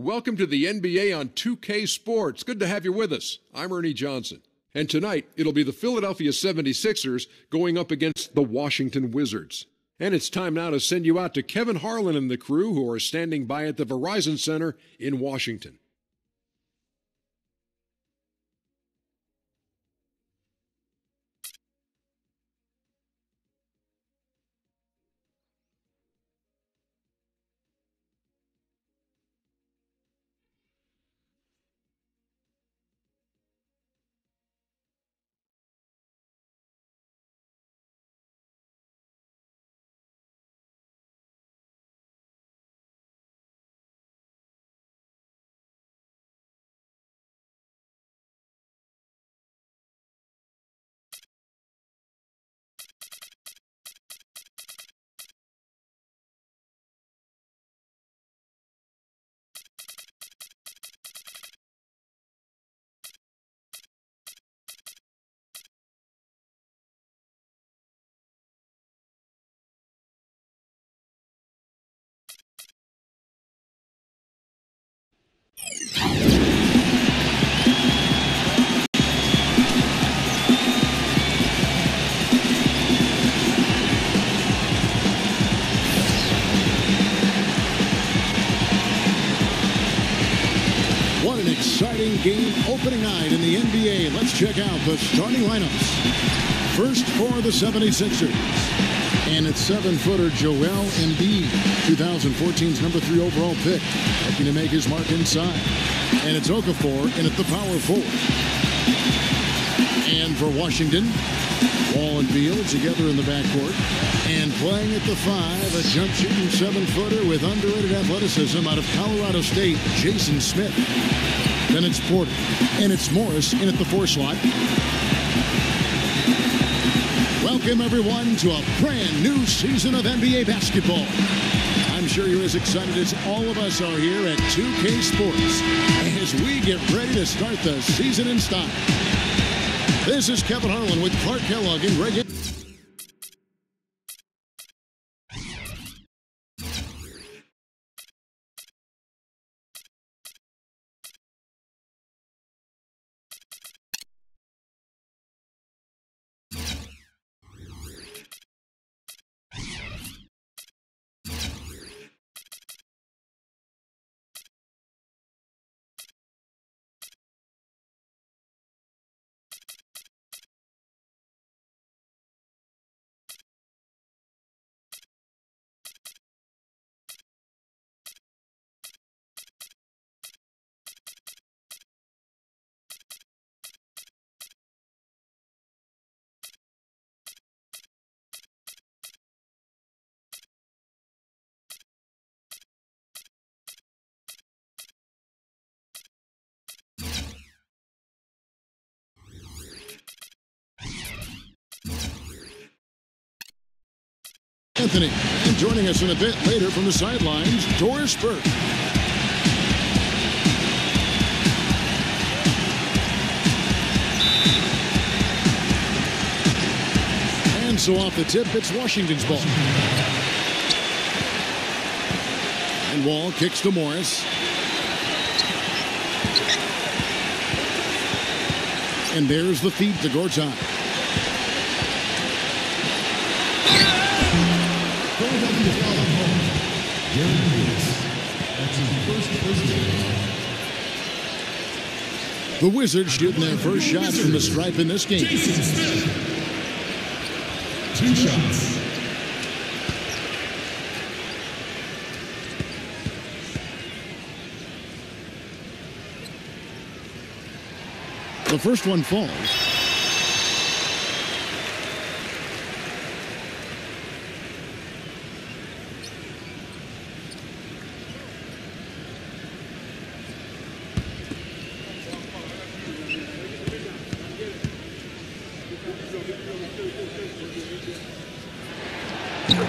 Welcome to the NBA on 2K Sports. Good to have you with us. I'm Ernie Johnson. And tonight, it'll be the Philadelphia 76ers going up against the Washington Wizards. And it's time now to send you out to Kevin Harlan and the crew who are standing by at the Verizon Center in Washington. What an exciting game opening night in the NBA. Let's check out the starting lineups. First for the 76ers. And it's 7-footer Joel Embiid, 2014's number 3 overall pick, looking to make his mark inside. And it's Okafor in at the power forward. And for Washington, Wall and Beal together in the backcourt. And playing at the 5, a jump shooting 7-footer with underrated athleticism out of Colorado State, Jason Smith. Then it's Porter. And it's Morris in at the 4 slot. Welcome, everyone, to a brand new season of NBA basketball. I'm sure you're as excited as all of us are here at 2K Sports as we get ready to start the season in style. This is Kevin Harlan with Clark Kellogg and Greg. Anthony, and joining us in a bit later from the sidelines, Doris Burke. And so off the tip, it's Washington's ball. And Wall kicks to Morris. And there's the feed to Gortat. The Wizards shooting their first shots from the stripe in this game. 2 shots. The first one falls.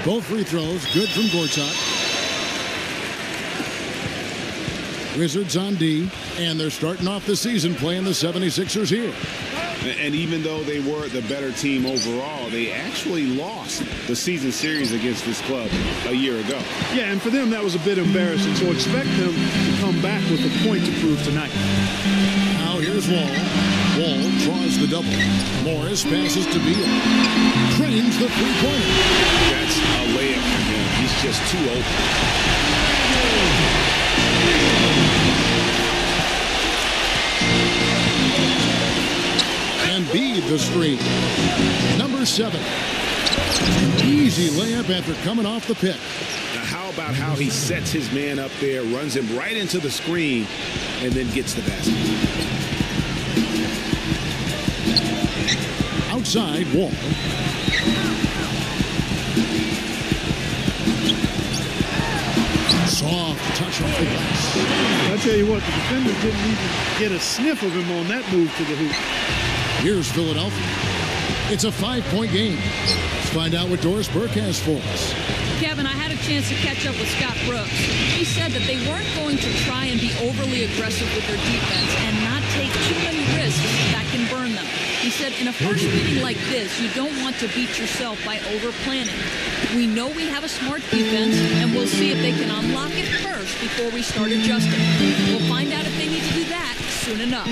Both free throws good from Gortat. Wizards on D, and they're starting off the season playing the 76ers here. And even though they were the better team overall, they actually lost the season series against this club a year ago. Yeah, and for them, that was a bit embarrassing. So expect them to come back with a point to prove tonight. Now here's Wall. Wall draws the double. Morris passes to Beal. Trains the three-pointer. That's a layup for him. He's just too open. Embiid the screen. Number 7. Easy layup after coming off the pick. Now how about how he sets his man up there, runs him right into the screen, and then gets the basket. Outside, Wall. Soft touch off the glass. I'll tell you what, the defender didn't even get a sniff of him on that move to the hoop. Here's Philadelphia. It's a 5-point game. Let's find out what Doris Burke has for us. Kevin, I had a chance to catch up with Scott Brooks. He said that they weren't going to try and be overly aggressive with their defense and not take too many risks that can burn them. He said, in a first meeting like this, you don't want to beat yourself by over-planning. We know we have a smart defense, and we'll see if they can unlock it first before we start adjusting. We'll find out if they need to do that soon enough.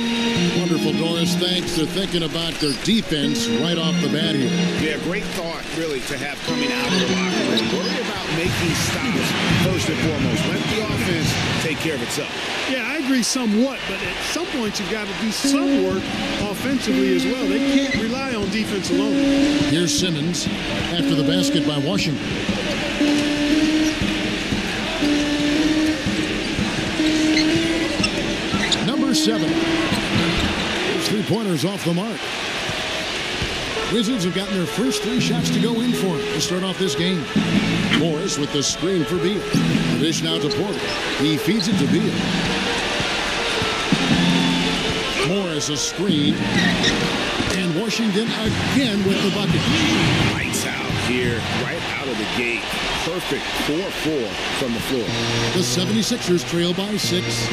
Wonderful, Doris. Thanks. They're thinking about their defense right off the bat here. Yeah, great thought, really, to have coming out of the locker room. Worry about making stops first and foremost. Let the offense take care of itself. Yeah, I agree somewhat, but at some point you've got to do some work offensively as well. They can't rely on defense alone. Here's Simmons after the basket by Washington. Number 7. Those three-pointers off the mark. Wizards have gotten their first 3 shots to go in for it to start off this game. Morris with the screen for Beal. The dish now to Porter. He feeds it to Beal. Morris a screen. And Washington again with the bucket. Lights out here, right out of the gate. Perfect 4-4 from the floor. The 76ers trail by 6.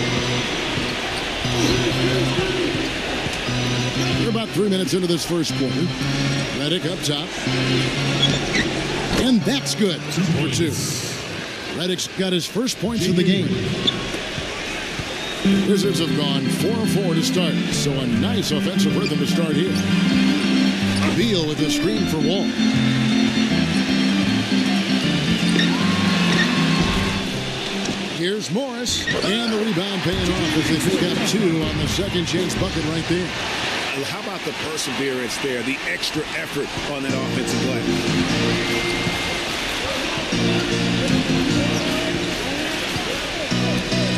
We're about 3 minutes into this first quarter. Redick up top. And that's good for 2. Redick's got his first points of the game. Wizards have gone 4-4 to start, so a nice offensive rhythm to start here. Beal with the screen for Wall. Here's Morris, and the rebound paying off as they pick up 2 on the second chance bucket right there. How about the perseverance there, the extra effort on that offensive play?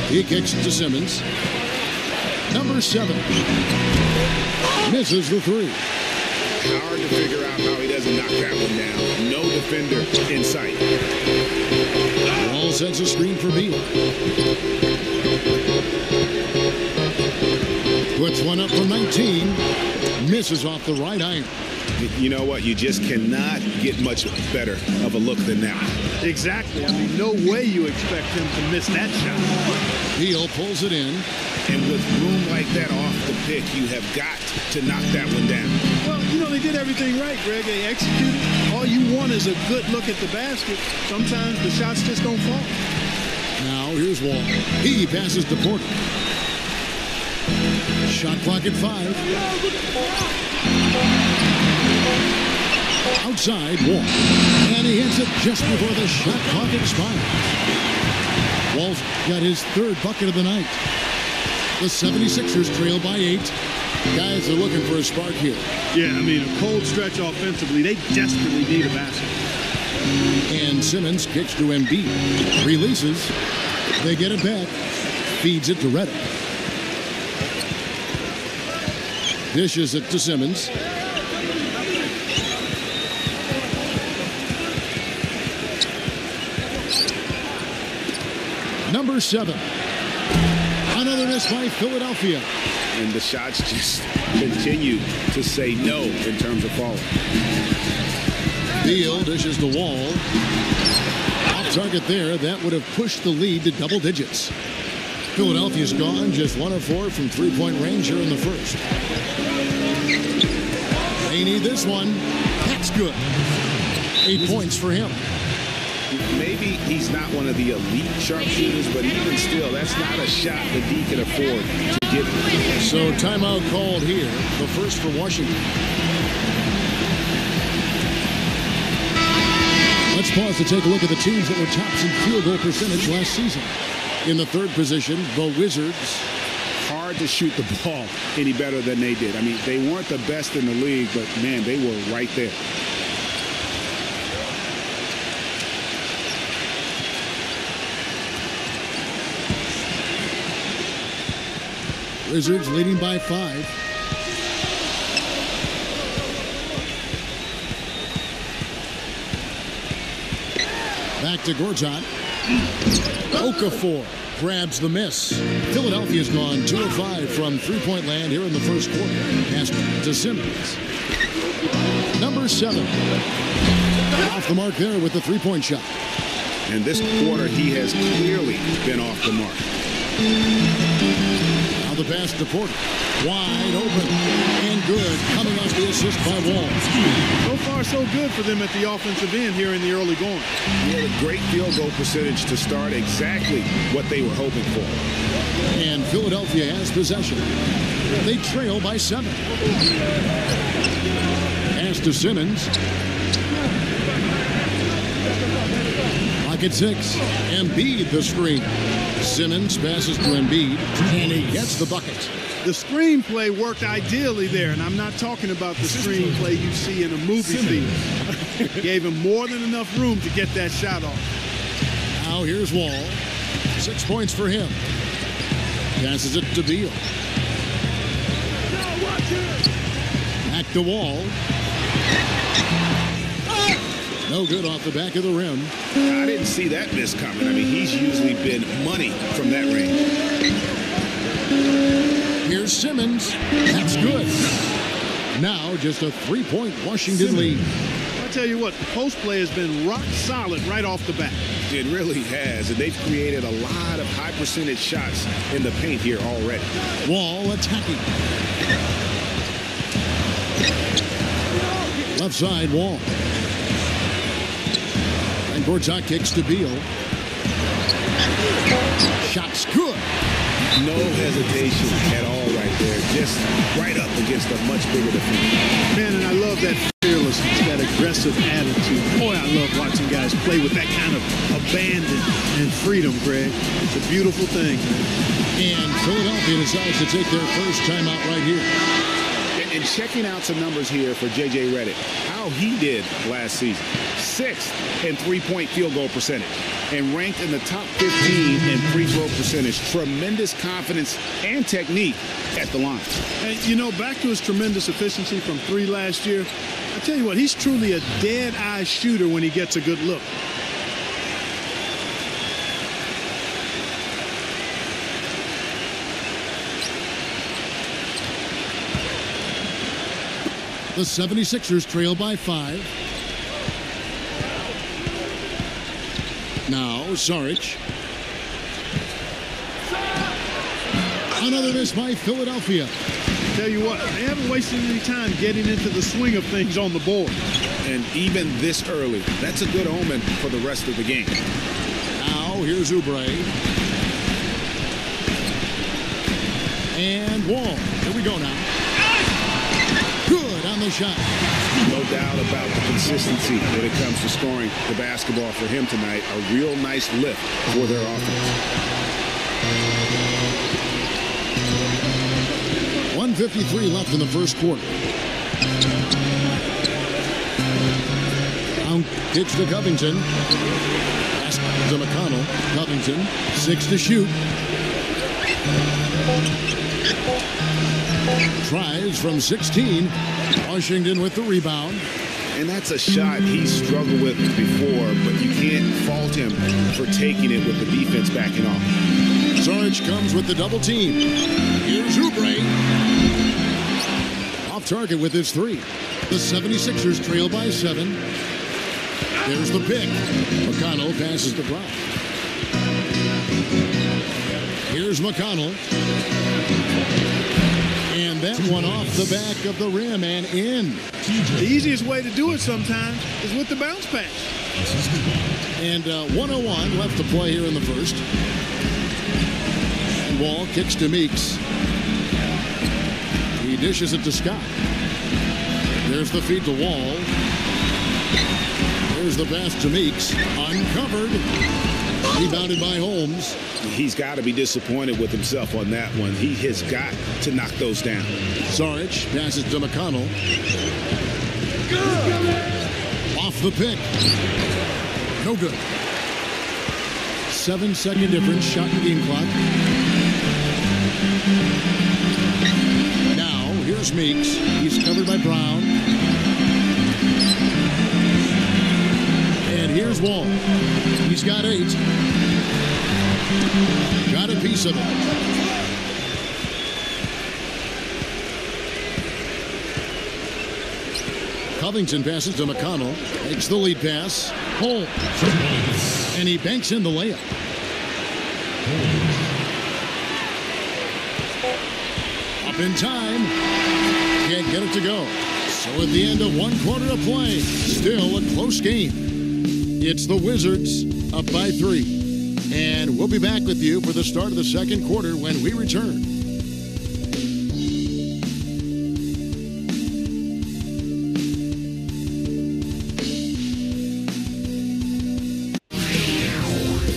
He kicks it to Simmons. Number 7. Misses the 3. Hard to figure out how he doesn't knock that one down. No defender in sight. Wall sets a screen for Beal. Puts one up from 19. Misses off the right iron. You know what? You just cannot get much better of a look than that. Exactly. I mean, no way you expect him to miss that shot. Beal pulls it in. And with room like that off the pick, you have got to knock that one down. Well, you know, they did everything right, Greg. They executed. All you want is a good look at the basket. Sometimes the shots just don't fall. Now here's Wall. He passes to Porter. Shot clock at 5. Outside, Wall. And he hits it just before the shot clock expires. Wall's got his 3rd bucket of the night. The 76ers trail by 8. Guys are looking for a spark here. Yeah, I mean, a cold stretch offensively. They desperately need a basket. And Simmons kicks to Embiid. Releases. They get it back. Feeds it to Redick. Dishes it to Simmons. Number 7. Another miss by Philadelphia. And the shots just continue to say no in terms of falling. Beal dishes the Wall. Off target there. That would have pushed the lead to double digits. Philadelphia's gone just 1 of 4 from 3-point range here in the first. They need this one. That's good. 8 points for him. Maybe he's not one of the elite sharpshooters, but even still, that's not a shot that he can afford to give. So timeout called here, the first for Washington. Let's pause to take a look at the teams that were tops in field goal percentage last season. In the third position, the Wizards. Hard to shoot the ball any better than they did. I mean, they weren't the best in the league, but man, they were right there. Wizards leading by 5. Back to Gortat. Okafor grabs the miss. Philadelphia's gone 2 of 5 from three-point land here in the first quarter. Pass to Simmons. Number 7. Off the mark there with the three-point shot. And this quarter, he has clearly been off the mark. Now the pass to Porter. Wide open and good. Coming off the assist by Wall. So far, so good for them at the offensive end here in the early going. He had a great field goal percentage to start, exactly what they were hoping for. And Philadelphia has possession. They trail by 7. Pass to Simmons. Pocket 6. Embiid the screen. Simmons passes to Embiid, and he gets the bucket. The screenplay worked ideally there, and I'm not talking about the screenplay you see in a movie theater. Gave him more than enough room to get that shot off. Now here's Wall. 6 points for him. Passes it to Beal. Back to Wall. No good off the back of the rim. I didn't see that miss coming. I mean, he's usually been money from that range. Here's Simmons. That's good. Now just a 3-point Washington lead. I tell you what, the post play has been rock solid right off the bat. It really has, and they've created a lot of high percentage shots in the paint here already. Wall attacking. Left side, Wall. And Gortat kicks to Beal. Shot's good. No hesitation at all right there. Just right up against a much bigger defender. Man, and I love that fearlessness, that aggressive attitude. Boy, I love watching guys play with that kind of abandon and freedom, Greg. It's a beautiful thing. And Philadelphia decides to take their first timeout right here. And checking out some numbers here for J.J. Redick, how he did last season. 6th in three-point field goal percentage and ranked in the top 15 in free throw percentage. Tremendous confidence and technique at the line. And, you know, back to his tremendous efficiency from 3 last year, I tell you what, he's truly a dead-eye shooter when he gets a good look. The 76ers trail by 5. Now, Saric. Another miss by Philadelphia. Tell you what, they haven't wasted any time getting into the swing of things on the board. And even this early, that's a good omen for the rest of the game. Now, here's Oubre. And Wall. Here we go now. Good on the shot. No doubt about the consistency when it comes to scoring the basketball for him tonight. A real nice lift for their offense. 1:53 left in the first quarter. Down pitch to Covington. Pass to McConnell. Covington, 6 to shoot. Tries from 16. Washington with the rebound. And that's a shot he's struggled with before, but you can't fault him for taking it with the defense backing off. Saric comes with the double team. Here's Oubre. Off target with his 3. The 76ers trail by 7. There's the pick. McConnell passes to Brown. Here's McConnell. And that one off the back of the rim and in. The easiest way to do it sometimes is with the bounce pass. And 1:01 left to play here in the first. And Wall kicks to Meeks. He dishes it to Scott. There's the feed to Wall. There's the pass to Meeks. Uncovered. Rebounded by Holmes. He's got to be disappointed with himself on that one. He has got to knock those down. Saric passes to McConnell. Off the pick. No good. 7-second difference. Shot and game clock. Now, here's Meeks. He's covered by Brown. And here's Wall. He's got 8. Got a piece of it. Covington passes to McConnell. Makes the lead pass. Holmes. And he banks in the layup. Up in time. Can't get it to go. So at the end of 1 quarter of play, still a close game. It's the Wizards up by 3. And we'll be back with you for the start of the second quarter when we return.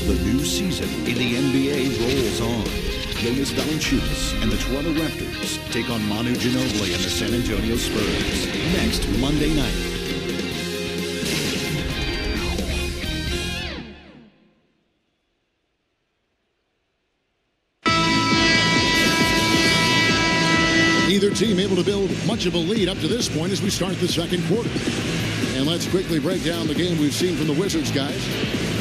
The new season in the NBA rolls on. Jonas Valanciunas and the Toronto Raptors take on Manu Ginobili and the San Antonio Spurs next Monday night. Neither team able to build much of a lead up to this point as we start the second quarter. And let's quickly break down the game we've seen from the Wizards, guys.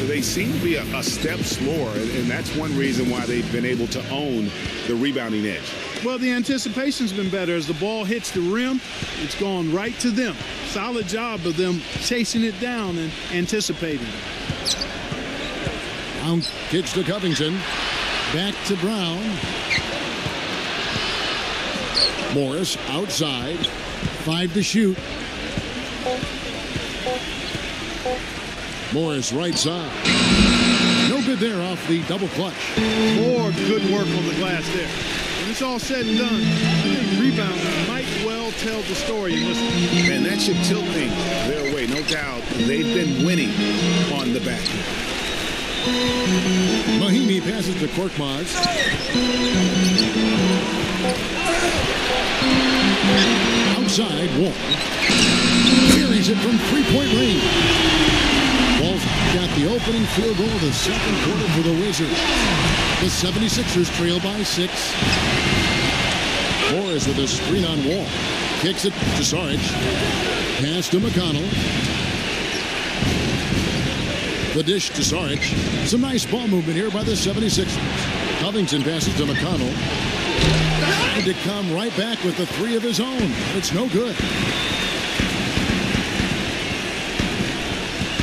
They seem to be a step slower, and that's one reason why they've been able to own the rebounding edge. Well, the anticipation's been better. As the ball hits the rim, it's gone right to them. Solid job of them chasing it down and anticipating it. Brown kicks to Covington. Back to Brown. Morris outside. 5 to shoot. Morris right side. No good there off the double clutch. More good work on the glass there. When it's all said and done, I think rebounding might well tell the story in this one. And that should tilt things their way, no doubt. They've been winning on the back end. Mahimi passes to Korkmaz. Outside, Wall. Carries it from three-point range. Wall's got the opening field goal of the second quarter for the Wizards. The 76ers trail by 6. Morris with a screen on Wall. Kicks it to Saric. Pass to McConnell. The dish to Saric. Some nice ball movement here by the 76ers. Covington passes to McConnell. Tried to come right back with the 3 of his own. It's no good.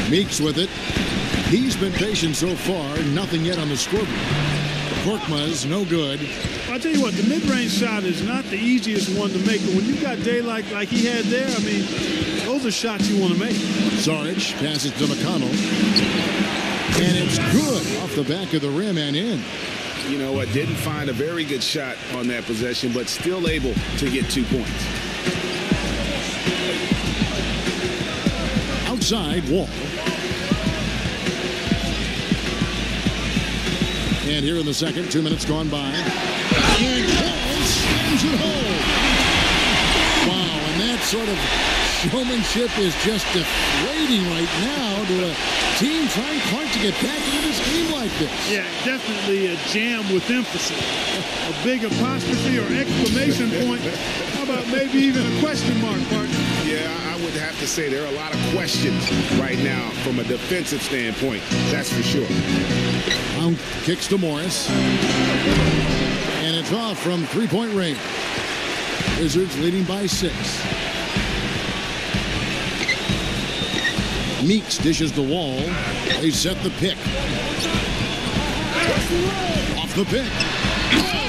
Meeks with it. He's been patient so far. Nothing yet on the scoreboard. Korkmaz, no good. I'll tell you what, the mid-range shot is not the easiest one to make, but when you've got daylight like he had there, I mean, those are shots you want to make. Saric passes to McConnell. And it's good off the back of the rim and in. You know what, didn't find a very good shot on that possession, but still able to get 2 points. Outside, Wall. And here in the second, 2 minutes gone by. And Wall slams it home. Wow, and that sort of showmanship is just deflating right now to a team trying hard to get back into this game like this. Yeah, definitely a jam with emphasis. A big apostrophe or exclamation point. How about maybe even a question mark, partner? Yeah, I would have to say there are a lot of questions right now from a defensive standpoint. That's for sure. Brown kicks to Morris. And it's off from three-point range. Wizards leading by 6. Meeks dishes the Wall. They set the pick. Off the pick. Oh!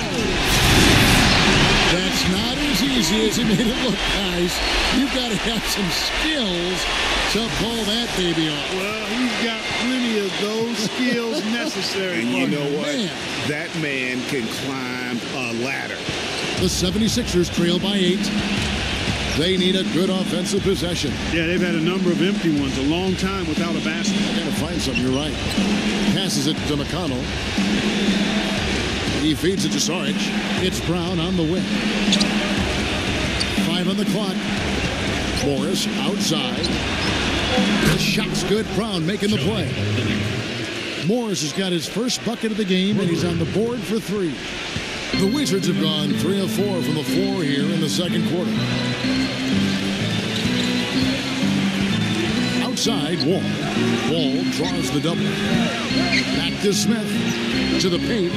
That's not his easy as he made it look, guys. You've got to have some skills to pull that baby off. Well, he's got plenty of those skills necessary. And you know what? Man. That man can climb a ladder. The 76ers trail by 8. They need a good offensive possession. Yeah, they've had a number of empty ones, a long time without a basket. Got to find something, you're right. Passes it to McConnell. He feeds it to Saric. It's Brown on the wing. 5 on the clock. Morris outside. The shot's good. Brown making the play. Morris has got his first bucket of the game, and he's on the board for 3. The Wizards have gone 3 of 4 from the floor here in the second quarter. Outside, Wall. Wall draws the double. Back to Smith. To the paint.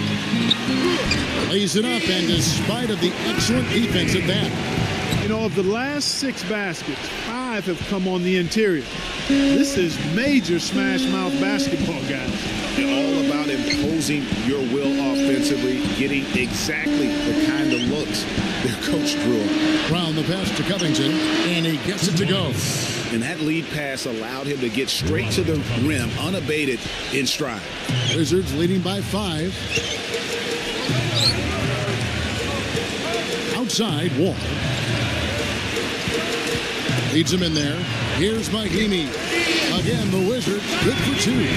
Lays it up, and despite of the excellent defense at that. You know, of the last 6 baskets, 5 have come on the interior. This is major smash mouth basketball, guys. They're all about imposing your will offensively, getting exactly the kind of looks their coach drew up. Brown the pass to Covington, and he gets it to go. And that lead pass allowed him to get straight to the rim, unabated, in stride. Wizards leading by 5. Outside, Wall. Leads him in there. Here's Mahimi. Again, the Wizards good for 2.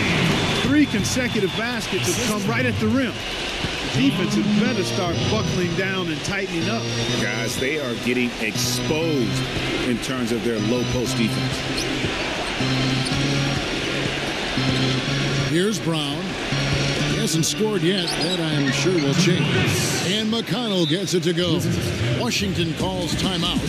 3 consecutive baskets have come right at the rim. The defense had better start buckling down and tightening up. Guys, they are getting exposed in terms of their low post defense. Here's Brown. He hasn't scored yet. That I'm sure will change. And McConnell gets it to go. Washington calls timeout.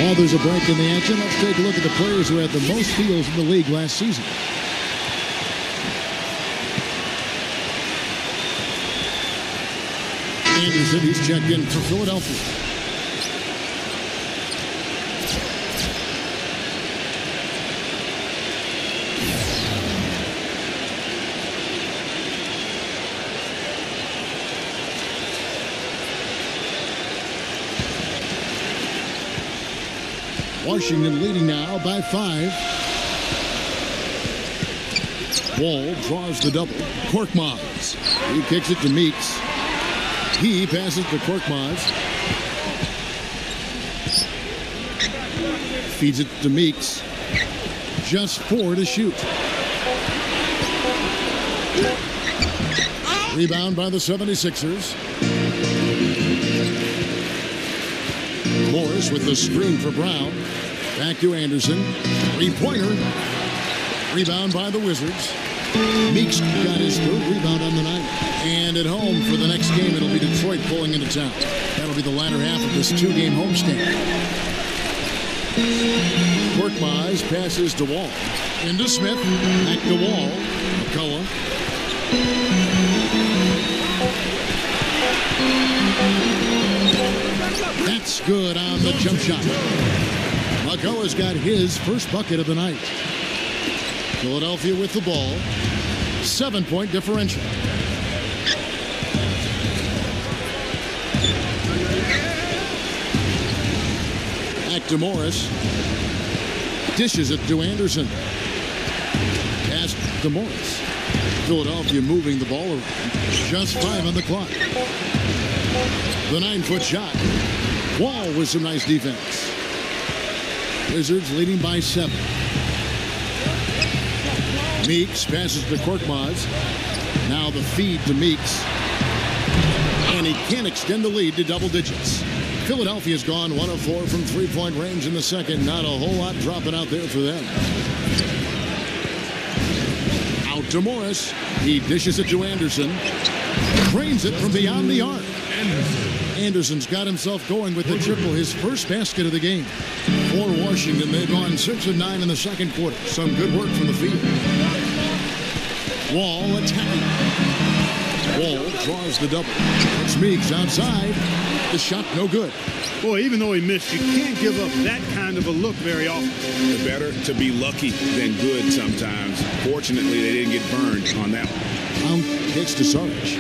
While there's a break in the action, let's take a look at the players who had the most steals in the league last season. Anderson, he's checked in for Philadelphia. Washington leading now by 5. Wall draws the double. Korkmaz. He kicks it to Meeks. He passes to Korkmaz. Feeds it to Meeks. Just 4 to shoot. Rebound by the 76ers. Morris with the screen for Brown. Back to Anderson. 3-pointer. Rebound by the Wizards. Meeks got his 3rd rebound on the night. And at home for the next game, it'll be Detroit pulling into town. That'll be the latter half of this 2-game homestand. Korkmaz passes to Wall. Into Smith. Back to Wall. McCullough. That's good on the jump shot. McCullough's got his first bucket of the night. Philadelphia with the ball. 7-point differential. Back to Morris. Dishes it to Anderson. Pass to Morris. Philadelphia moving the ball around. Just 5 on the clock. The 9-foot shot. Wall with some nice defense. Wizards leading by 7. Meeks passes to Korkmaz. Now the feed to Meeks. And he can't extend the lead to double digits. Philadelphia's gone 1 of 4 from 3-point range in the second. Not a whole lot dropping out there for them. Out to Morris. He dishes it to Anderson. Drains it from beyond the arc. Anderson's got himself going with the triple, his first basket of the game. For Washington, they've gone 6 of 9 in the second quarter. Some good work from the field. Wall attacking. Wall draws the double. It's Meeks outside. The shot no good. Boy, even though he missed, you can't give up that kind of a look very often. It's better to be lucky than good sometimes. Fortunately, they didn't get burned on that one. Pound kicks to Sarge.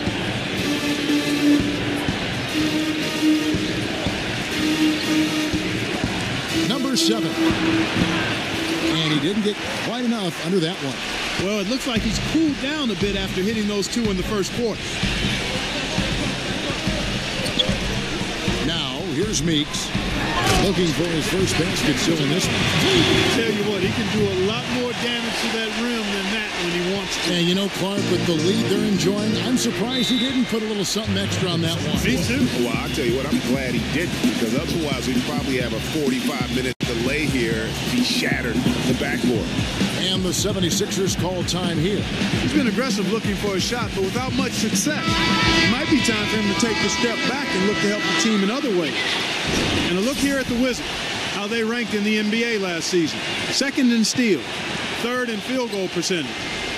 Number 7. And he didn't get quite enough under that one. Well, it looks like he's cooled down a bit after hitting those 2 in the first quarter. Now, here's Meeks. Looking for his first basket still in this one. I tell you what, he can do a lot more damage to that rim than that when he wants to. And you know, Clark, with the lead they're enjoying, I'm surprised he didn't put a little something extra on that one. Me too. Well, I'll tell you what, I'm glad he didn't, because otherwise we'd probably have a 45-minute delay here if he shattered the backboard. And the 76ers call time here. He's been aggressive looking for a shot, but without much success. It might be time for him to take the step back and look to help the team in other ways. And a look here at the Wizards, how they ranked in the NBA last season. 2nd in steals, 3rd in field goal percentage.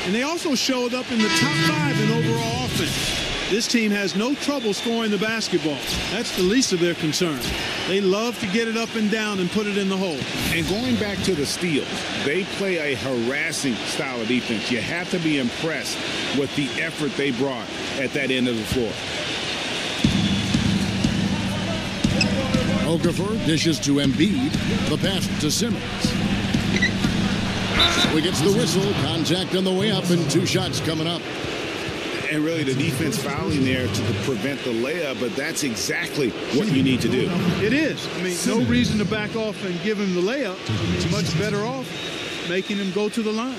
And they also showed up in the top 5 in overall offense. This team has no trouble scoring the basketball. That's the least of their concerns. They love to get it up and down and put it in the hole. And going back to the steals, they play a harassing style of defense. You have to be impressed with the effort they brought at that end of the floor. Okafor dishes to Embiid. The pass to Simmons. So he gets the whistle. Contact on the way up and 2 shots coming up. And really the defense fouling there to prevent the layup, but that's exactly what you need to do. It is. I mean, no reason to back off and give him the layup. It's much better off making him go to the line.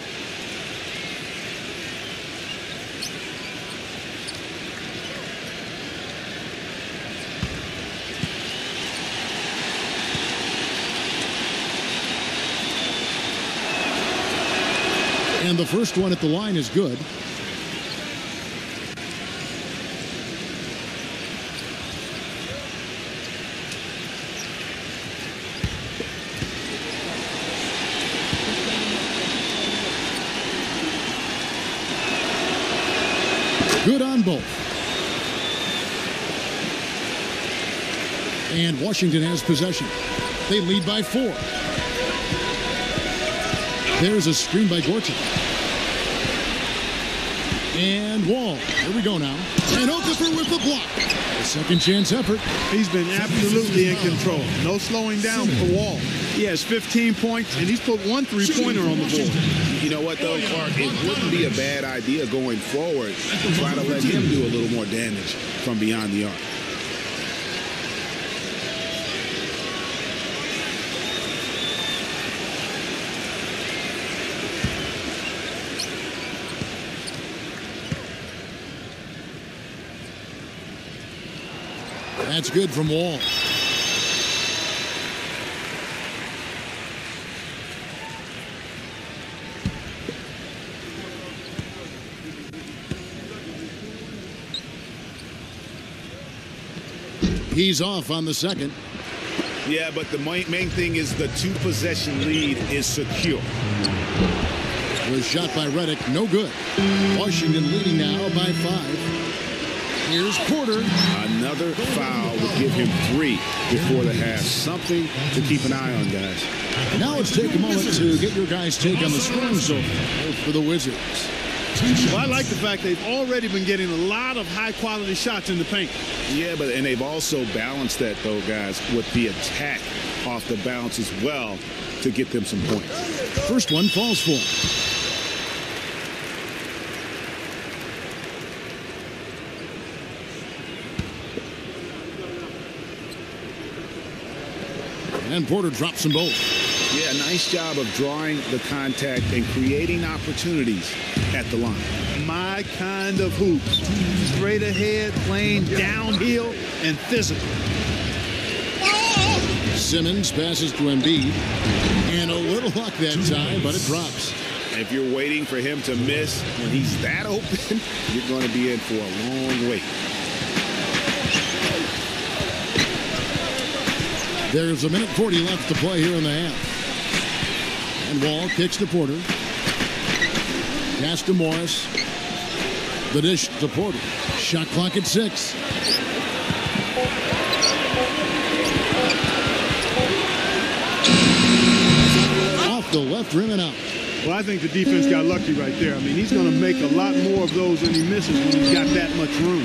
And the first one at the line is good. Good on both. And Washington has possession. They lead by 4. There's a screen by Gorton. And Wall. Here we go now. And Okafor with the block. A second chance effort. He's been absolutely in control. No slowing down for Wall. He has 15 points, and he's put 1 3-pointer on the board. You know what, though, Clark? It wouldn't be a bad idea going forward to try to let him do a little more damage from beyond the arc. That's good from Wall. He's off on the second. Yeah, but the main thing is the 2-possession lead is secure. Was shot by Reddick, no good. Washington leading now by 5. Here's Porter. Another foul would give him 3 before the half. Something to keep an eye on, guys. Now let's take a moment to get your guys' take on the scoring so far for the Wizards. Well, I like the fact they've already been getting a lot of high-quality shots in the paint. Yeah, and they've also balanced that, though, guys, with the attack off the bounce as well to get them some points. First one falls for him. And Porter drops them both. Yeah, nice job of drawing the contact and creating opportunities at the line. My kind of hoop. Straight ahead, playing downhill and physical. Simmons passes to Embiid. And a little luck that time, but it drops. If you're waiting for him to miss when he's that open, you're going to be in for a long wait. There's 1:40 left to play here in the half. And Wall kicks to Porter. Pass to Morris. The dish to Porter. Shot clock at 6. Off the left rim and out. Well, I think the defense got lucky right there. I mean, he's going to make a lot more of those than he misses when he's got that much room.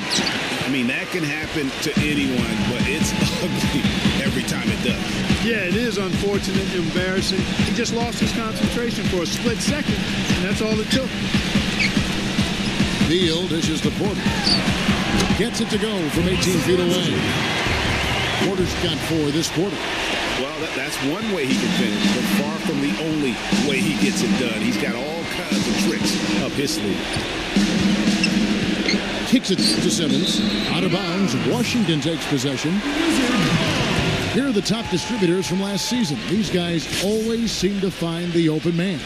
I mean, that can happen to anyone, but it's ugly every time it does. Yeah, it is unfortunate, embarrassing. He just lost his concentration for a split second, and that's all it took. Beal dishes to Porter. Gets it to go from 18 feet away. Porter's got 4 this quarter. Well, that's one way he can finish, but far from the only way he gets it done. He's got all kinds of tricks up his sleeve. Kicks it to Simmons. Out of bounds. Washington takes possession. Here are the top distributors from last season. These guys always seem to find the open man.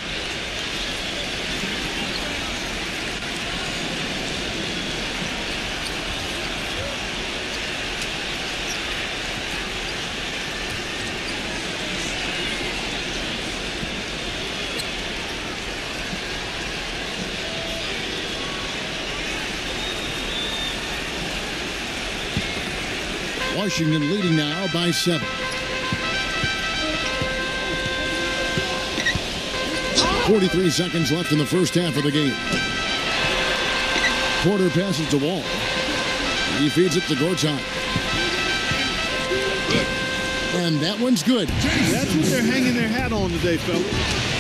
Washington leading now by 7. 43 seconds left in the first half of the game. Porter passes to Wall. He feeds it to Gortat. And that one's good. That's what they're hanging their hat on today, fellas.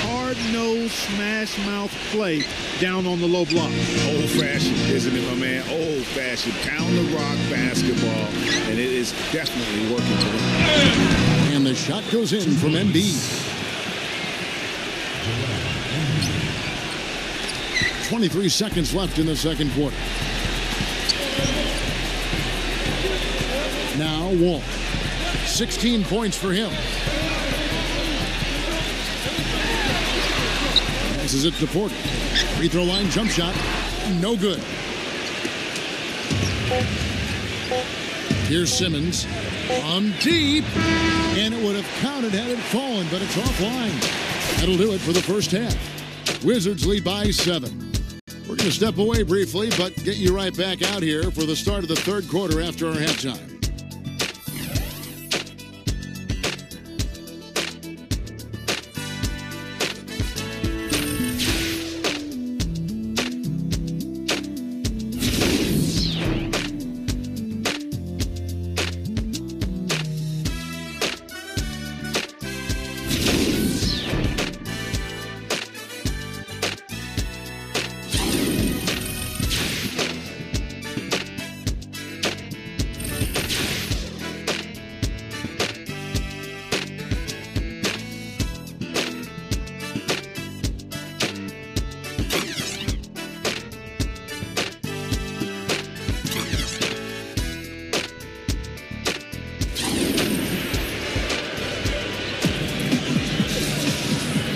Hard-nosed, smash-mouth play down on the low block. Old-fashioned, isn't it, my man? Old-fashioned, pound-the-rock basketball, and it is definitely working for them. And the shot goes in from Embiid. 23 seconds left in the second quarter. Now Wall. 16 points for him. Passes it to Porter. Free throw line jump shot. No good. Here's Simmons. On deep. And it would have counted had it fallen, but it's offline. That'll do it for the first half. Wizards lead by 7. We're going to step away briefly, but get you right back out here for the start of the third quarter after our halftime.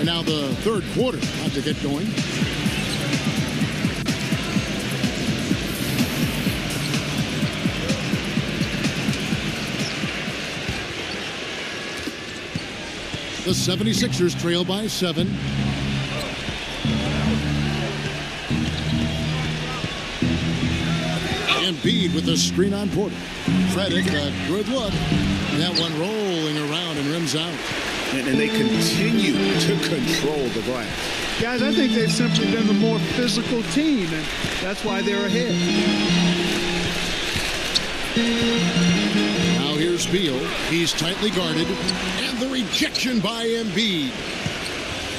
Now the third quarter about to get going. The 76ers trail by 7. Embiid with the screen on Porter. Freddick, a good look. That one rolling around and rims out. And they continue to control the glass. Guys, I think they've simply been the more physical team, and that's why they're ahead. Now here's Beal. He's tightly guarded. And the rejection by Embiid.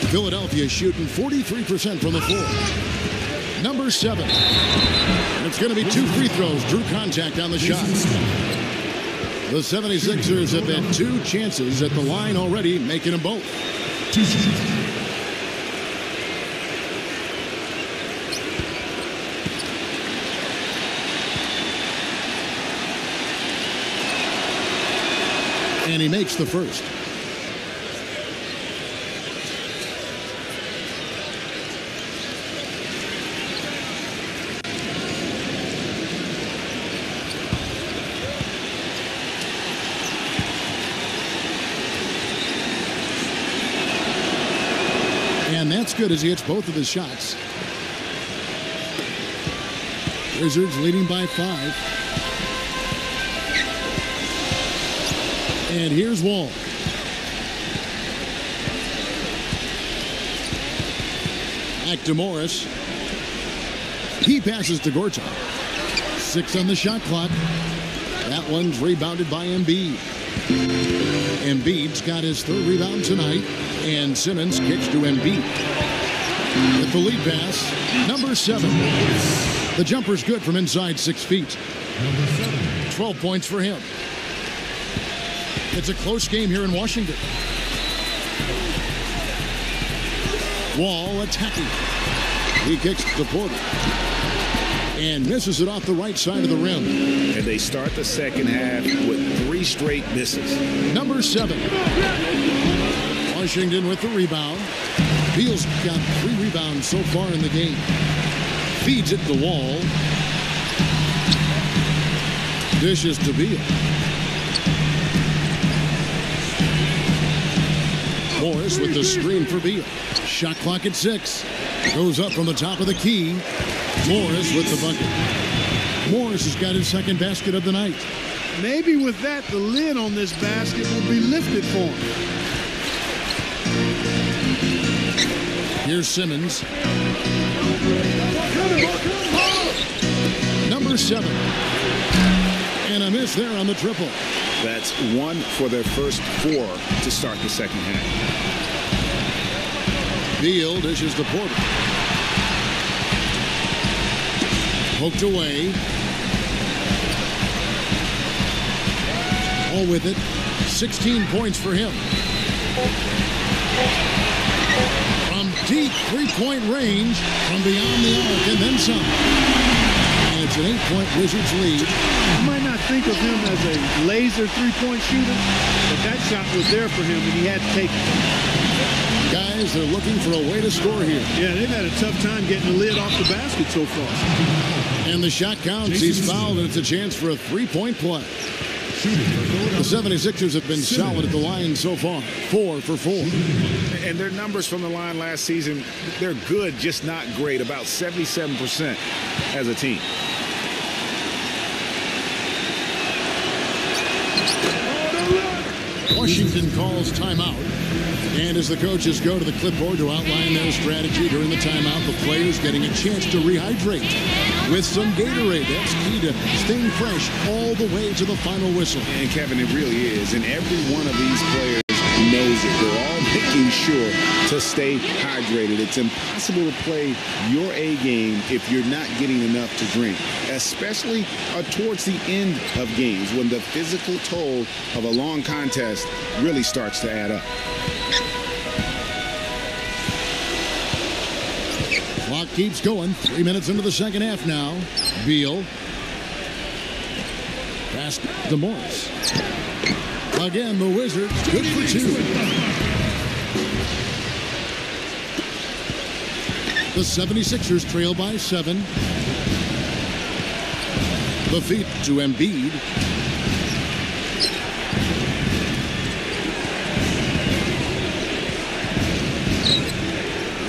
Philadelphia shooting 43% from the floor. Number 7. And it's going to be 2 free throws. Drew contact on the shot. The 76ers have had 2 chances at the line already, making them both. And he makes the first. And that's good as he hits both of his shots. Wizards leading by 5. And here's Wall. Back to Morris. He passes to Gortat. 6 on the shot clock. That one's rebounded by Embiid. Embiid's got his 3rd rebound tonight. And Simmons kicks to Embiid. With the lead pass, number 7. The jumper's good from inside 6 feet. 12 points for him. It's a close game here in Washington. Wall attacking. He kicks to Porter. And misses it off the right side of the rim. And they start the second half with 3 straight misses. Number 7. Washington with the rebound. Beal's got 3 rebounds so far in the game. Feeds it to Wall. Dishes to Beal. Morris with the screen for Beal. Shot clock at 6. Goes up from the top of the key. Morris with the bucket. Morris has got his 2nd basket of the night. Maybe with that, the lid on this basket will be lifted for him. Here's Simmons. Number 7. And a miss there on the triple. That's 1 for their first 4 to start the second half. Beal dishes to Porter. Poked away. All with it. 16 points for him. From deep 3-point range, from beyond the arc, and then some. And it's an 8-point Wizards lead. You might not think of him as a laser 3-point shooter, but that shot was there for him, and he had to take it. Guys, they're looking for a way to score here. Yeah, they've had a tough time getting the lid off the basket so far. And the shot counts. He's fouled, and it's a chance for a 3-point play. The 76ers have been solid at the line so far. 4 for 4. And their numbers from the line last season, they're good, just not great. About 77% as a team. Washington calls timeout. And as the coaches go to the clipboard to outline their strategy during the timeout, the players getting a chance to rehydrate with some Gatorade. That's key to staying fresh all the way to the final whistle. And Kevin, it really is. And every one of these players knows it. They're all making sure to stay hydrated. It's impossible to play your A game if you're not getting enough to drink, especially towards the end of games when the physical toll of a long contest really starts to add up. Clock keeps going. 3 minutes into the second half now. Beal. Pass to Morris. Again, the Wizards good for 2. The 76ers trail by 7. The feed to Embiid.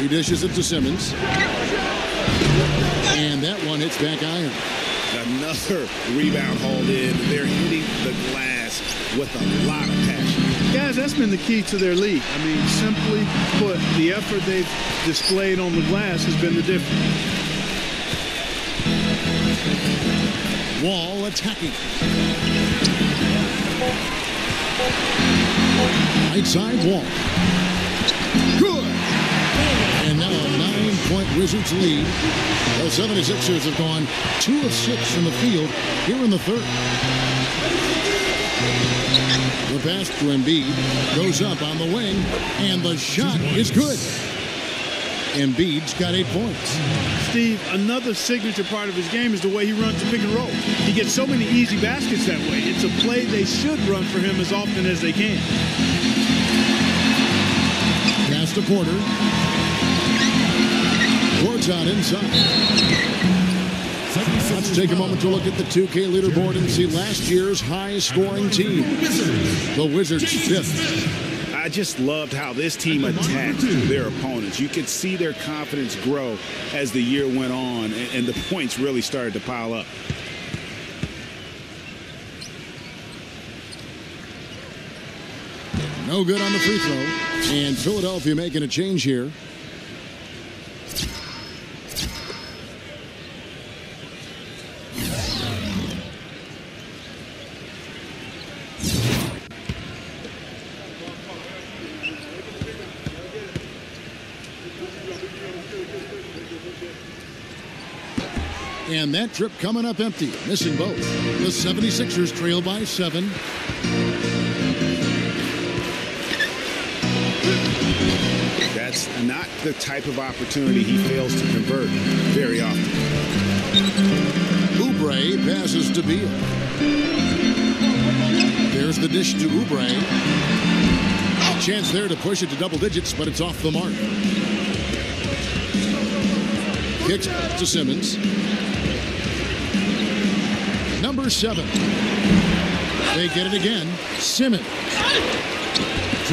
He dishes it to Simmons. And that one hits back iron. Another rebound hauled in. They're hitting the glass with a lot of passion. Guys, that's been the key to their lead. I mean, simply put, the effort they've displayed on the glass has been the difference. Wall attacking. Right side Wall. Good. And now a 9-point Wizards lead. The 76ers have gone 2 of 6 from the field here in the third. The pass to Embiid goes up on the wing, and the shot is good. Embiid's got 8 points. Steve, another signature part of his game is the way he runs the pick and roll. He gets so many easy baskets that way. It's a play they should run for him as often as they can. Pass to Porter. Gortat inside. Let's take a moment to look at the 2K leaderboard and see last year's high-scoring team. The Wizards 5th. I I just loved how this team attacked their opponents. You could see their confidence grow as the year went on, and the points really started to pile up. No good on the free throw. And Philadelphia making a change here. And that trip coming up empty, missing both. The 76ers trail by 7. That's not the type of opportunity he fails to convert very often. Oubre passes to Beal. There's the dish to Oubre. Chance there to push it to double digits, but it's off the mark. Kicks to Simmons. Number 7. They get it again. Simmons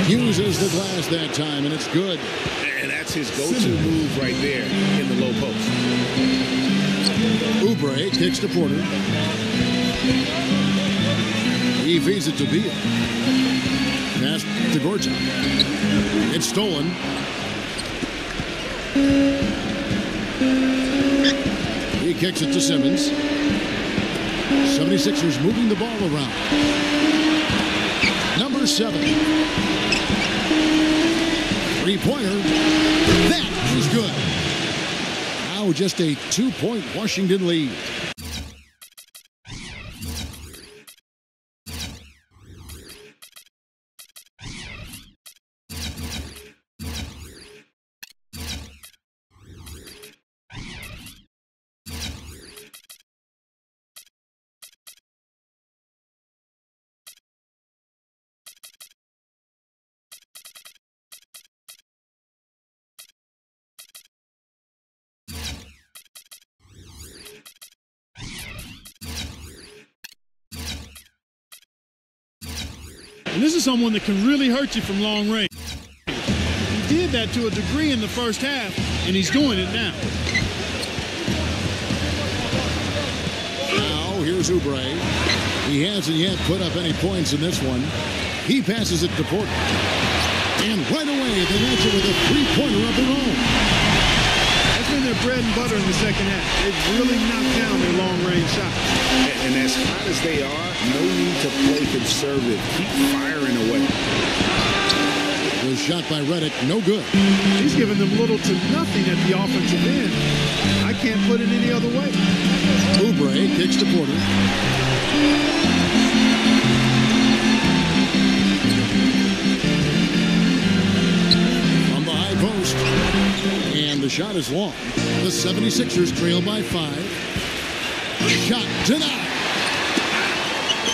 uses the glass that time, and it's good. And that's his go-to move right there in the low post. Oubre kicks to Porter. He feeds it to Beal. Pass to Gortat. It's stolen. He kicks it to Simmons. 76ers moving the ball around. Number 7. Three-pointer. That is good. Now just a 2-point Washington lead. And this is someone that can really hurt you from long range. He did that to a degree in the first half, and he's doing it now. Now, here's Oubre. He hasn't yet put up any points in this one. He passes it to Porter. And right away, they match it with a three-pointer of their own. That's been their bread and butter in the second half. They've really knocked down their long-range shots. And as hot as they are, no need to play conservative. Keep firing away. Was shot by Redick, no good. He's given them little to nothing at the offensive end. I can't put it any other way. Oubre kicks to Porter. From the high post. And the shot is long. The 76ers trail by 5. Shot denied.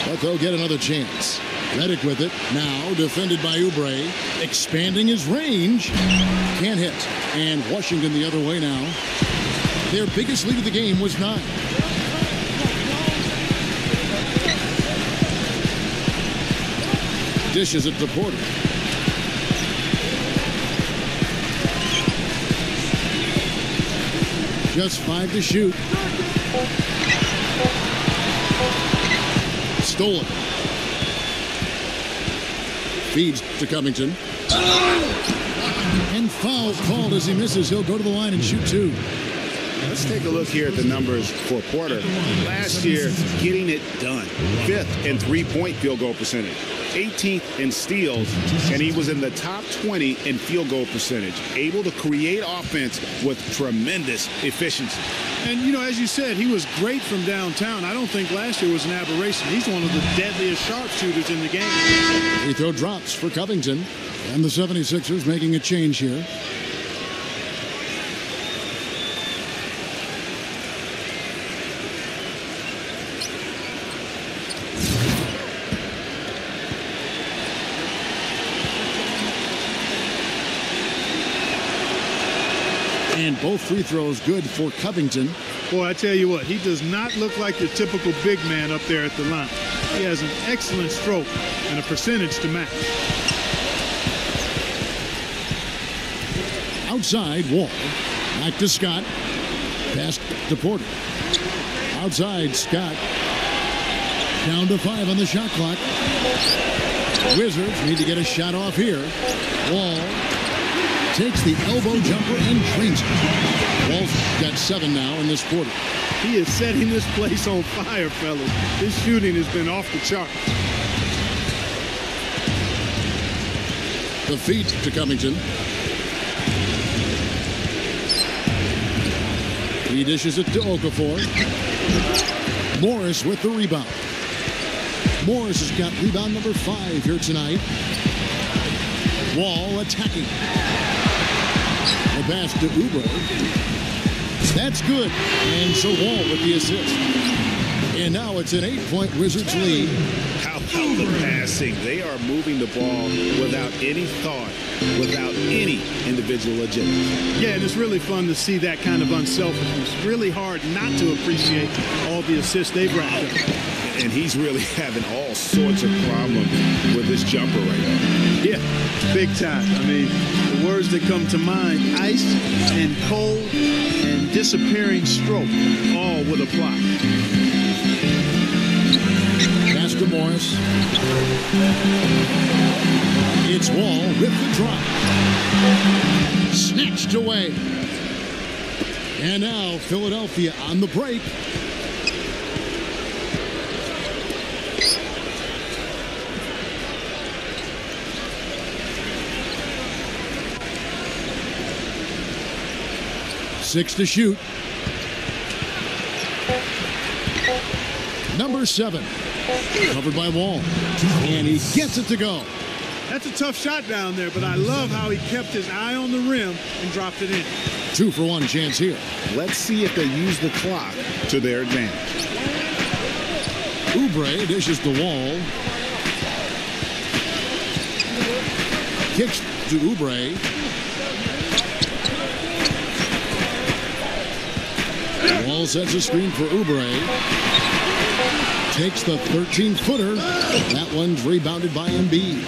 But they'll get another chance. Redick with it. Now defended by Oubre. Expanding his range. Can't hit. And Washington the other way now. Their biggest lead of the game was 9. Dishes it to Porter. Just 5 to shoot. Stolen. Feeds to Covington. And foul called as he misses. He'll go to the line and shoot 2. Let's take a look here at the numbers for Porter. Last year, getting it done. 5th in three-point field goal percentage. 18th in steals, and he was in the top 20 in field goal percentage. Able to create offense with tremendous efficiency. And, you know, as you said, he was great from downtown. I don't think last year was an aberration. He's one of the deadliest sharpshooters in the game. Free throw drops for Covington. And the 76ers making a change here. And both free throws good for Covington. Boy, I tell you what, he does not look like your typical big man up there at the line. He has an excellent stroke and a percentage to match. Outside, Wall. Back to Scott. Pass to Porter. Outside, Scott. Down to 5 on the shot clock. Wizards need to get a shot off here. Wall takes the elbow jumper and drains it. Wall's got 7 now in this quarter. He is setting this place on fire, fellas. His shooting has been off the chart. The feed to Covington. He dishes it to Okafor. Morris with the rebound. Morris has got rebound number 5 here tonight. Wall attacking. The pass to Oubre. That's good. And so Wall with the assist. And now it's an 8-point Wizards lead. How about the passing? They are moving the ball without any thought, without any individual agenda. Yeah, and it's really fun to see that kind of unselfishness. Really hard not to appreciate all the assists they've racked up. And he's really having all sorts of problems with this jumper right now. Yeah, big time. I mean, the words that come to mind, ice and cold and disappearing stroke, all will apply. Pass to Morris. It's Wall with the drop. Snatched away. And now Philadelphia on the break. Six to shoot. Number 7. Covered by Wall. And he gets it to go. That's a tough shot down there, but I love how he kept his eye on the rim and dropped it in. 2-for-1 chance here. Let's see if they use the clock to their advantage. Oubre dishes the Wall. Kicks to Oubre. Wall sets a screen for Oubre. Takes the 13-footer. That one's rebounded by Embiid.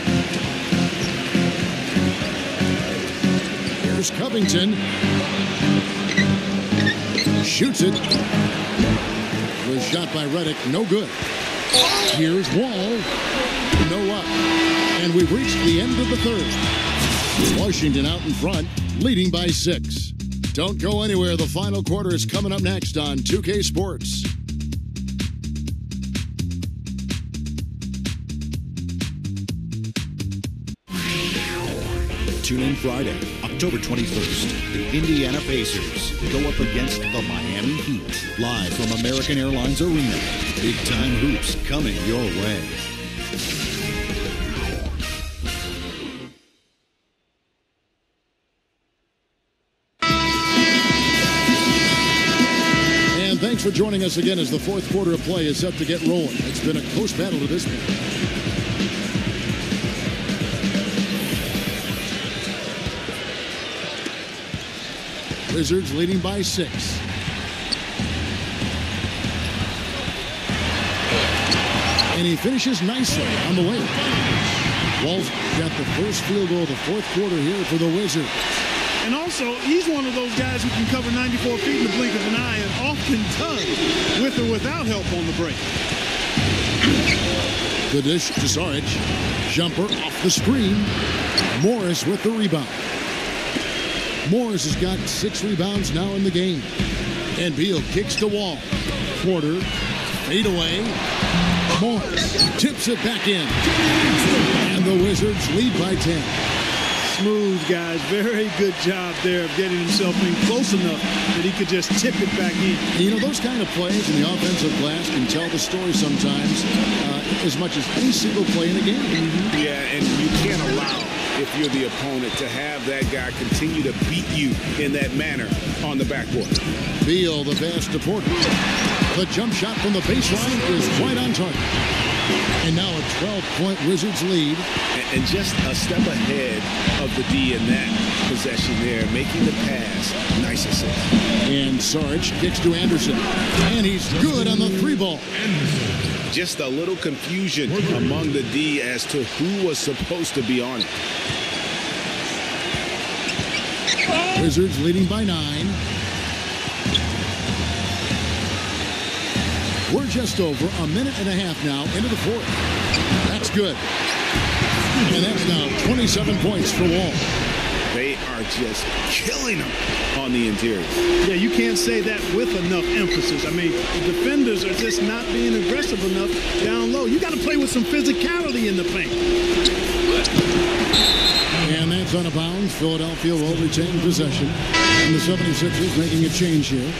Here's Covington. Shoots it. Was shot by Redick. No good. Here's Wall. No up. And we've reached the end of the third. Washington out in front, leading by 6. Don't go anywhere. The final quarter is coming up next on 2K Sports. Tune in Friday, October 21st. The Indiana Pacers go up against the Miami Heat. Live from American Airlines Arena. Big time hoops coming your way. And thanks for joining us again as the fourth quarter of play is set to get rolling. It's been a close battle to this point. Wizards leading by 6. And he finishes nicely on the way. Wall's got the first field goal of the fourth quarter here for the Wizards. And also, he's one of those guys who can cover 94 feet in the blink of an eye and often does, with or without help on the break. The dish to Saric. Jumper off the screen. Morris with the rebound. Morris has got 6 rebounds now in the game. And Beal kicks the Wall. Porter, fade away. Morris tips it back in. And the Wizards lead by 10. Smooth, guys. Very good job there of getting himself in close enough that he could just tip it back in. And you know, those kind of plays in the offensive glass can tell the story sometimes as much as any single play in a game. Mm-hmm. Yeah, and you can't allow, if you're the opponent, to have that guy continue to beat you in that manner on the backboard. Beal, the pass to Porter. The jump shot from the baseline is right on target. And now a 12-point Wizards lead. And just a step ahead of the D in that possession there, making the pass. Nice assist. And Saric kicks to Anderson. And he's good on the 3-ball. Just a little confusion among the D as to who was supposed to be on it. Wizards leading by 9. We're just over a minute and a half now into the fourth. That's good. And that's now 27 points for Wall. They are just killing them on the interior. Yeah, you can't say that with enough emphasis. I mean, the defenders are just not being aggressive enough down low. You got to play with some physicality in the paint. And that's out of bounds. Philadelphia will retain possession. And the 76ers making a change here.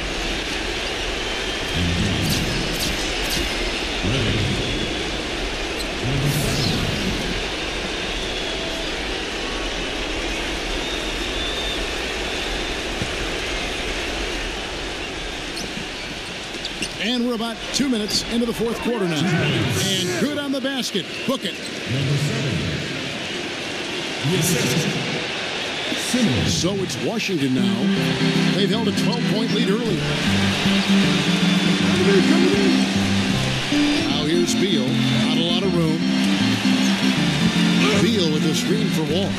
And we're about 2 minutes into the fourth quarter now. And good on the basket. Book it. So it's Washington now. They've held a 12-point lead early. Now here's Beal. Not a lot of room. Beal with the screen for Wall.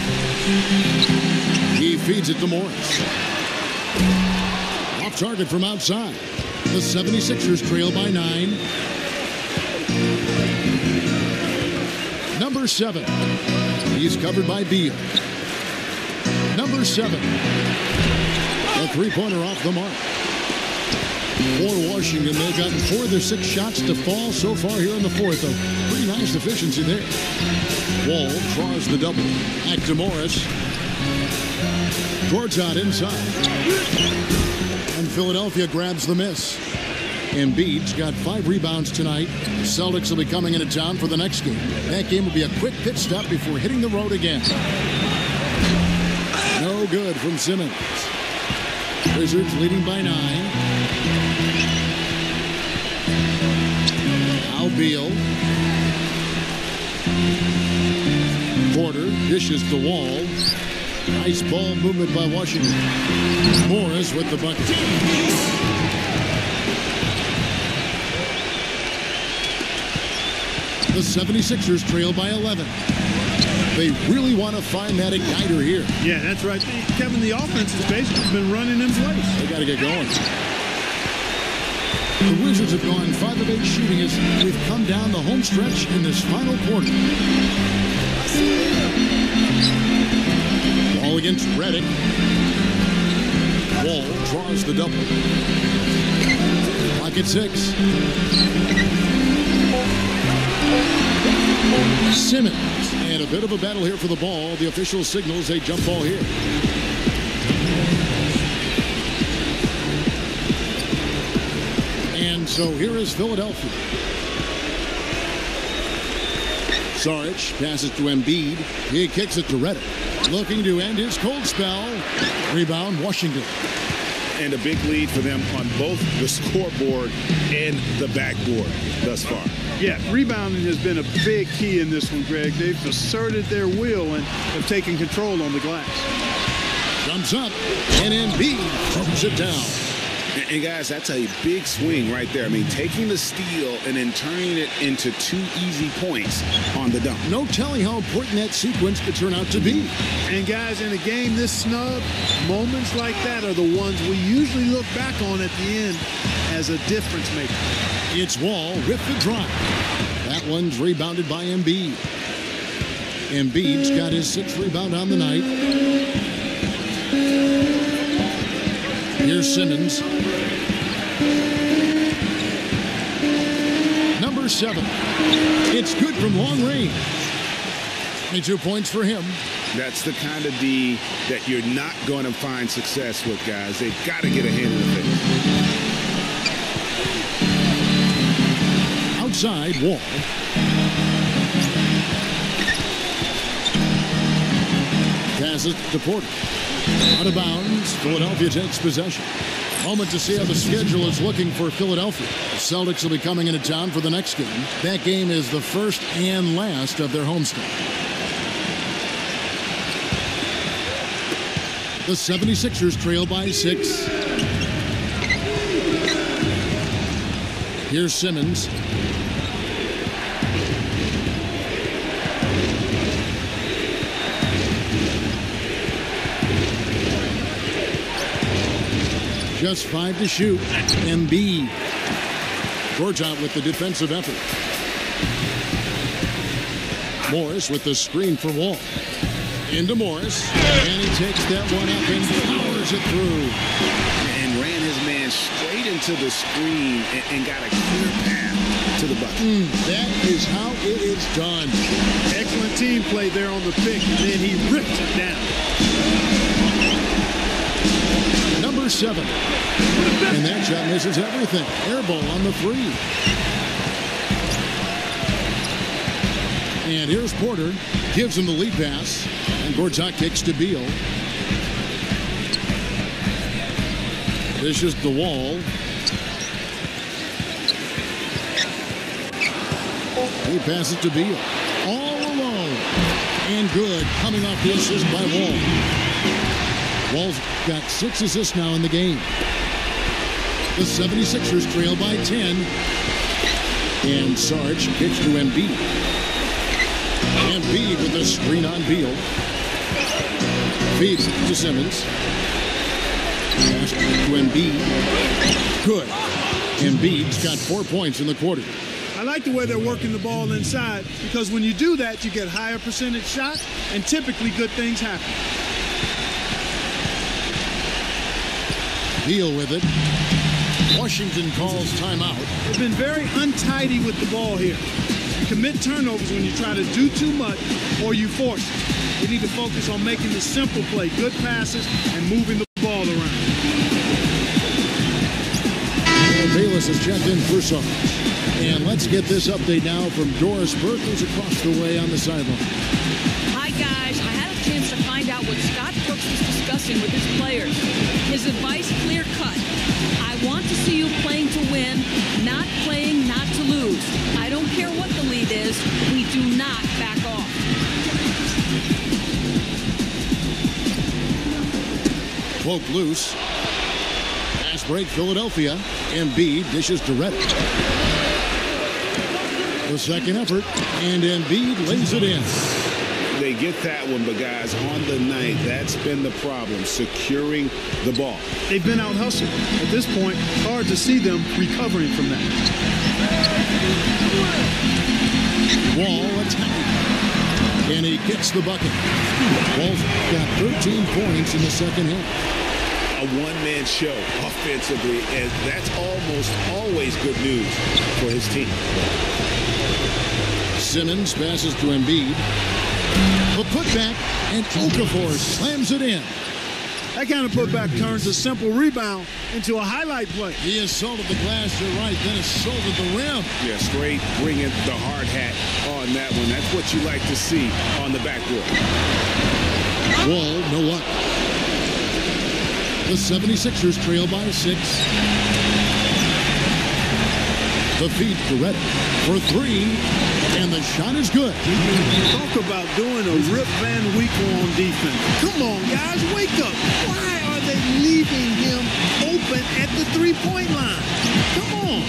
He feeds it to Morris. Off target from outside. The 76ers trail by 9. Number 7. He's covered by Beal. Number 7. A three-pointer off the mark. For Washington, they've gotten 4 of their 6 shots to fall so far here in the fourth. A pretty nice efficiency there. Wall draws the double. Back to Morris. Towards out inside. And Philadelphia grabs the miss. Embiid's got 5 rebounds tonight. The Celtics will be coming into town for the next game. That game will be a quick pit stop before hitting the road again. No good from Simmons. Wizards leading by 9. Now Beal. Porter dishes the Wall. Nice ball movement by Washington. Morris with the bucket. The 76ers trail by 11. They really want to find that igniter here. Yeah, that's right. Kevin, the offense has basically been running in place. They got to get going. The Wizards have gone 5 of 8 shooting as we've come down the home stretch in this final quarter. Ball against Redick. Wall draws the double. Clock at 6. Simmons. And a bit of a battle here for the ball. The official signals a jump ball here. And so here is Philadelphia. Saric passes to Embiid. He kicks it to Redick. Looking to end his cold spell. Rebound, Washington. And a big lead for them on both the scoreboard and the backboard thus far. Yeah, rebounding has been a big key in this one, Greg. They've asserted their will and have taken control on the glass. Jumps up, and Embiid throws it down. And guys, that's a big swing right there. I mean, taking the steal and then turning it into 2 easy points on the dunk. No telling how important that sequence could turn out to be. And guys, in a game this snug, moments like that are the ones we usually look back on at the end as a difference maker. It's Wall with the drive. That one's rebounded by Embiid. Embiid's got his 6th rebound on the night. Here's Simmons. Number 7. It's good from long range. 22 points for him. That's the kind of D that you're not going to find success with, guys. They've got to get a hand in the face. Outside, Wall. Passes to Porter. Out of bounds. Philadelphia takes possession. Moment to see how the schedule is looking for Philadelphia. The Celtics will be coming into town for the next game. That game is the first and last of their homestand. The 76ers trail by 6. Here's Simmons. Just 5 to shoot. Embiid. Georgia with the defensive effort. Morris with the screen for Wall. Into Morris. And he takes that one up and powers it through. And ran his man straight into the screen and got a clear path to the bucket. That is how it is done. Excellent team play there on the pick, and then he ripped it down. Number 7. And that shot misses everything. Air ball on the 3. And here's Porter. Gives him the lead pass. And Gorzak kicks to Beal. This is the Wall. He passes to Beal. All alone. And good. Coming off the assist by Wall. Wall's got 6 assists now in the game. The 76ers trail by 10. And Sarge kicks to Embiid. Embiid with a screen on Beal. Feeds to Simmons. Pass to Embiid. Good. Embiid's got 4 points in the quarter. I like the way they're working the ball inside, because when you do that, you get higher percentage shots, and typically good things happen. Beal with it. Washington calls timeout. They've been very untidy with the ball here. You commit turnovers when you try to do too much or you force it. You need to focus on making the simple play, good passes, and moving the ball around. And Bayless has checked in for Sarge. And let's get this update now from Doris Burke, who's across the way on the sideline. Hi, guys. I had a chance to find out what Scott Brooks was discussing with his players. His advice, clear-cut. I want to see you playing to win, not playing not to lose. I don't care what the lead is. We do not back off. Cloak loose. Fast break, Philadelphia. Embiid dishes to Redick. The second effort, and Embiid lays it in. They get that one, but guys, on the night, that's been the problem, securing the ball. They've been out-hustled. At this point, hard to see them recovering from that. Wall attacking. And he gets the bucket. Wall's got 13 points in the second half. A one-man show offensively, and that's almost always good news for his team. Simmons passes to Embiid. The putback, and Okafor slams it in. That kind of putback turns a simple rebound into a highlight play. He assaulted the glass, you're right, then assaulted the rim. Yeah, straight bringing the hard hat on that one. That's what you like to see on the backboard. Wall, no up. The 76ers trail by 6. The feed to Redick for 3, and the shot is good. Talk about doing a Rip Van Winkle on defense. Come on, guys, wake up. Why are they leaving him open at the three-point line? Come on.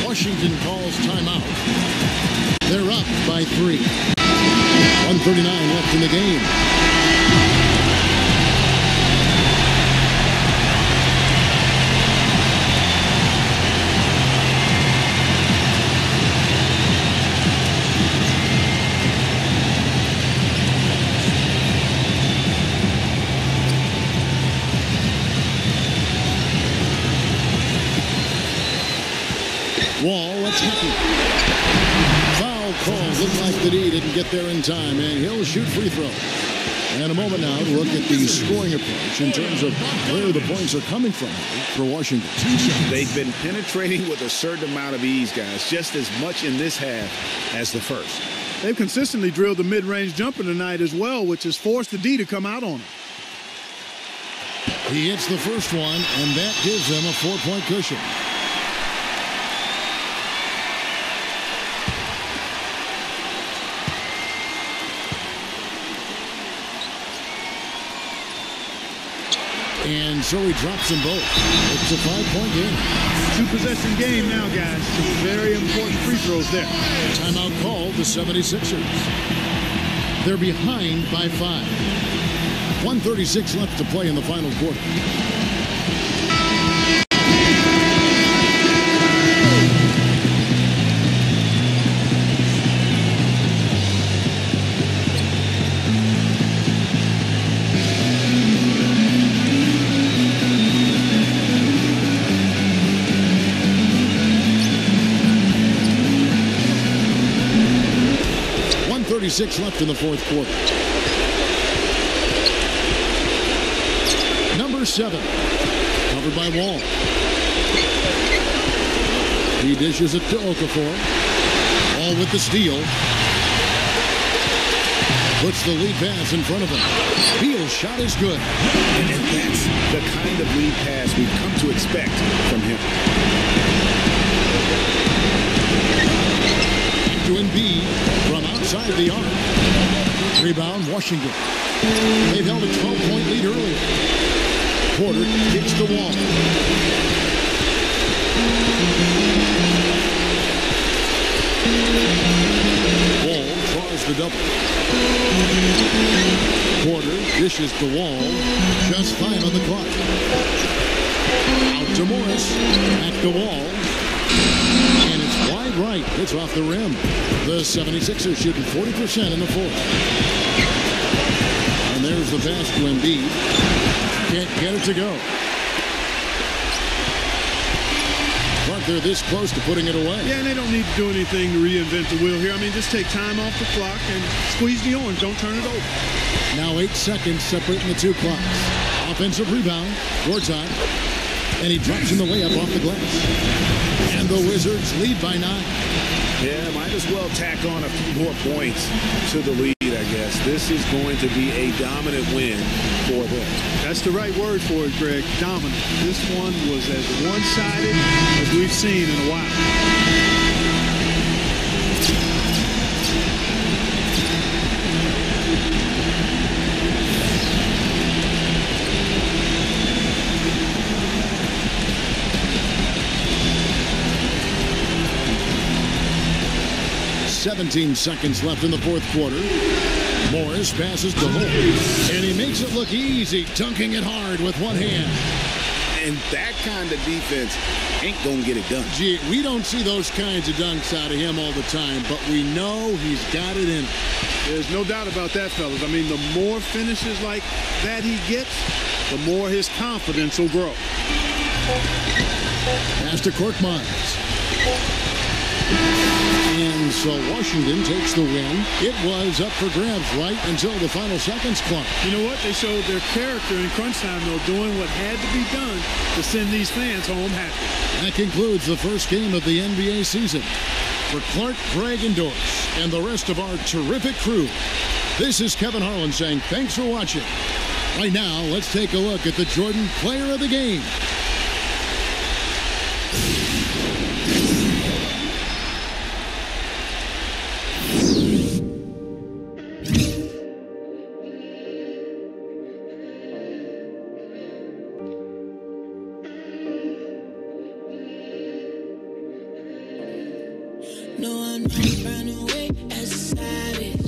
Washington calls timeout. They're up by 3. 1:39 left in the game. Wall attacking. Foul call. Looked like the D didn't get there in time, and he'll shoot free throw. And a moment now to look at the scoring approach in terms of where the points are coming from for Washington. They've been penetrating with a certain amount of ease, guys, just as much in this half as the first. They've consistently drilled the mid-range jumper tonight as well, which has forced the D to come out on him. He hits the first one, and that gives them a 4-point cushion. And so he drops them both. It's a 5-point game. 2-possession game now, guys. Some very important free throws there. Timeout called the 76ers. They're behind by 5. 1:36 left to play in the final quarter. 2:36 left in the fourth quarter. Number 7, covered by Wall. He dishes it to Okafor. Wall with the steal. Puts the lead pass in front of him. Beal's shot is good. And that's the kind of lead pass we've come to expect from him. To Embiid from outside the arc. Rebound, Washington. They've held a 12-point lead earlier. Porter kicks the Wall. Wall draws the double. Porter dishes the Wall. Just 5 on the clock. Out to Morris. Back to Wall. And it's wide right. It's off the rim. The 76ers shooting 40% in the fourth. And there's the pass to Embiid. Can't get it to go. Clark, they're this close to putting it away. Yeah, and they don't need to do anything to reinvent the wheel here. I mean, just take time off the clock and squeeze the orange. Don't turn it over. Now 8 seconds separating the two clocks. Offensive rebound. Gortat. And he drops in the layup off the glass. And the Wizards lead by 9. Yeah, might as well tack on a few more points to the lead, I guess. This is going to be a dominant win for them. That's the right word for it, Greg. Dominant. This one was as one-sided as we've seen in a while. .17 seconds left in the fourth quarter. Morris passes to Holt, and he makes it look easy, dunking it hard with one hand. And that kind of defense ain't going to get it done. Gee, we don't see those kinds of dunks out of him all the time, but we know he's got it in him. There's no doubt about that, fellas. I mean, the more finishes like that he gets, the more his confidence will grow. Pass to Korkmaz. And so Washington takes the win. It was up for grabs right until the final seconds clock. You know what? They showed their character in crunch time, though, doing what had to be done to send these fans home happy. That concludes the first game of the NBA season. For Clark, Greg, and Doris, and the rest of our terrific crew, this is Kevin Harlan saying thanks for watching. Right now, let's take a look at the Jordan Player of the Game. No, I'm not running away as a savage.